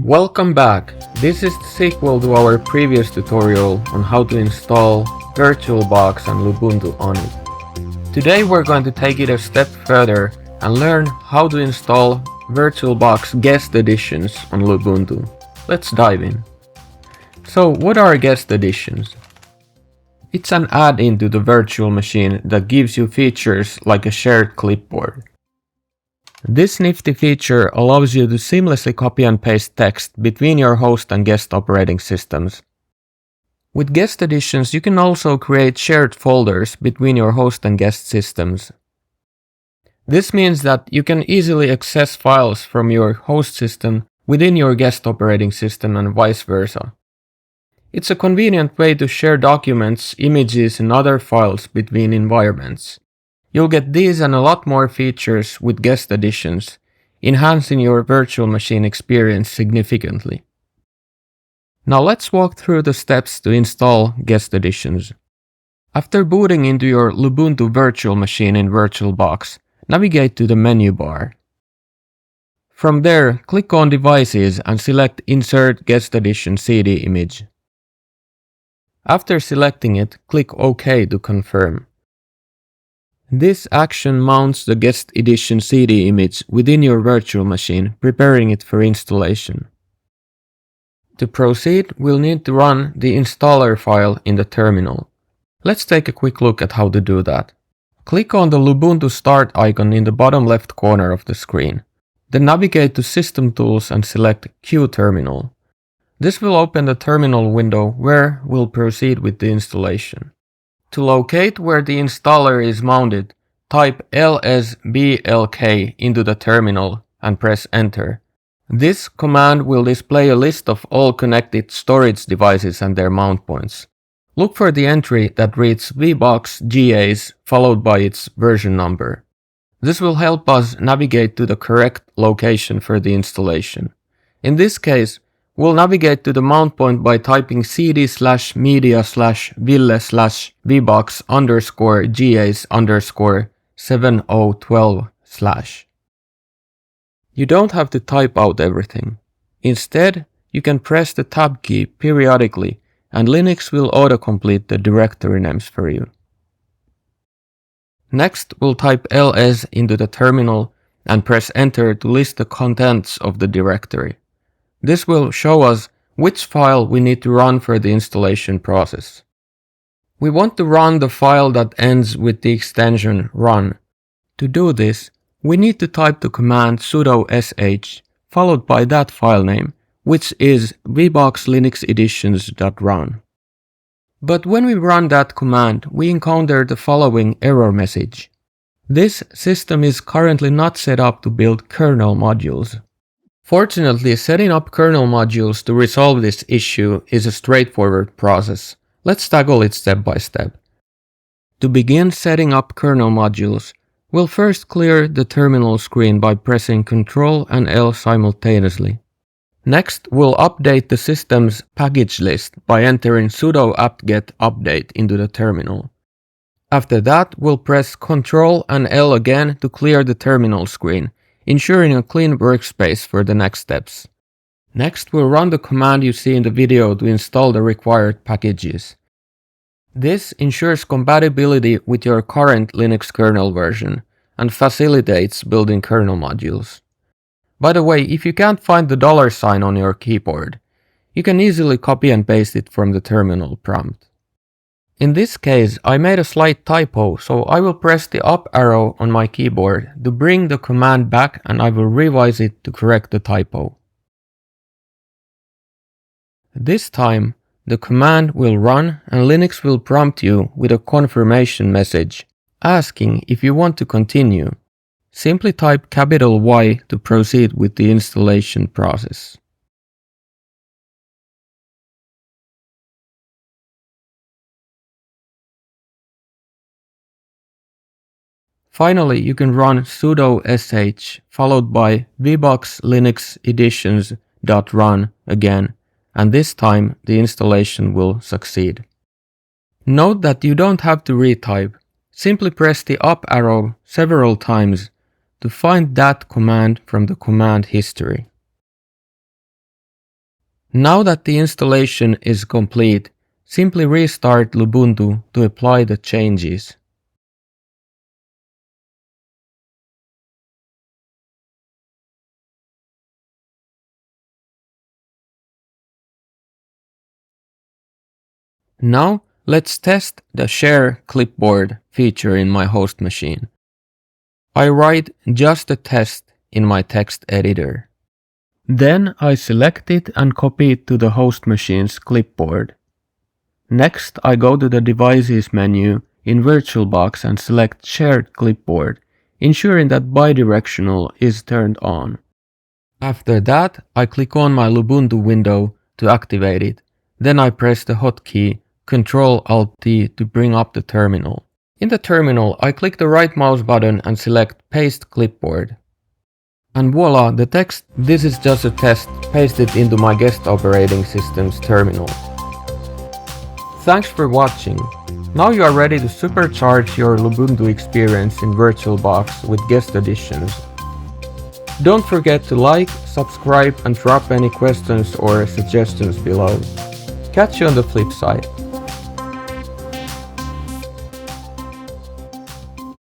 Welcome back! This is the sequel to our previous tutorial on how to install VirtualBox and Lubuntu on it. Today we're going to take it a step further and learn how to install VirtualBox guest editions on Lubuntu. Let's dive in. So what are guest editions? It's an add-in to the virtual machine that gives you features like a shared clipboard. This nifty feature allows you to seamlessly copy and paste text between your host and guest operating systems. With guest editions, you can also create shared folders between your host and guest systems. This means that you can easily access files from your host system within your guest operating system and vice versa. It's a convenient way to share documents, images, and other files between environments. You'll get these and a lot more features with guest editions, enhancing your virtual machine experience significantly. Now let's walk through the steps to install guest editions. After booting into your Lubuntu virtual machine in VirtualBox, navigate to the menu bar. From there, click on Devices and select Insert Guest Edition CD image. After selecting it, click OK to confirm. This action mounts the guest edition CD image within your virtual machine, preparing it for installation. To proceed, we'll need to run the installer file in the terminal. Let's take a quick look at how to do that. Click on the Lubuntu Start icon in the bottom left corner of the screen. Then navigate to System Tools and select 𝑄terminal. This will open the terminal window where we'll proceed with the installation. To locate where the installer is mounted, type 𝘪𝑠𝑏𝑙𝑘 into the terminal and press Enter. This command will display a list of all connected storage devices and their mount points. Look for the entry that reads VBoxGAs followed by its version number. This will help us navigate to the correct location for the installation. In this case, we'll navigate to the mount point by typing cd/media/vbox_gas_7012/. You don't have to type out everything. Instead, you can press the tab key periodically and Linux will autocomplete the directory names for you. Next, we'll type ls into the terminal and press Enter to list the contents of the directory. This will show us which file we need to run for the installation process. We want to run the file that ends with the extension run. To do this, we need to type the command sudo sh followed by that file name, which is VBoxLinuxAdditions.run. But when we run that command, we encounter the following error message. This system is currently not set up to build kernel modules. Fortunately, setting up kernel modules to resolve this issue is a straightforward process. Let's tackle it step by step. To begin setting up kernel modules, we'll first clear the terminal screen by pressing Ctrl and L simultaneously. Next, we'll update the system's package list by entering sudo apt-get update into the terminal. After that, we'll press Ctrl and L again to clear the terminal screen, ensuring a clean workspace for the next steps. Next, we'll run the command you see in the video to install the required packages. This ensures compatibility with your current Linux kernel version and facilitates building kernel modules. By the way, if you can't find the $sign on your keyboard, you can easily copy and paste it from the terminal prompt. In this case, I made a slight typo, so I will press the up arrow on my keyboard to bring the command back and I will revise it to correct the typo. This time, the command will run and Linux will prompt you with a confirmation message asking if you want to continue. Simply type capital Y to proceed with the installation process. Finally, you can run sudo sh followed by VBoxLinuxAdditions.run again, and this time the installation will succeed. Note that you don't have to retype. Simply press the up arrow several times to find that command from the command history. Now that the installation is complete, simply restart Lubuntu to apply the changes. Now let's test the share clipboard feature in my host machine. I write just a test in my text editor. Then I select it and copy it to the host machine's clipboard. Next, I go to the Devices menu in VirtualBox and select Shared Clipboard, ensuring that bidirectional is turned on. After that, I click on my Lubuntu window to activate it. Then I press the hotkey Ctrl-Alt-T to bring up the terminal. In the terminal, I click the right mouse button and select Paste Clipboard. And voila, the text "This is just a test" pasted into my guest operating system's terminal. Thanks for watching. Now you are ready to supercharge your Lubuntu experience in VirtualBox with guest additions. Don't forget to like, subscribe, and drop any questions or suggestions below. Catch you on the flip side.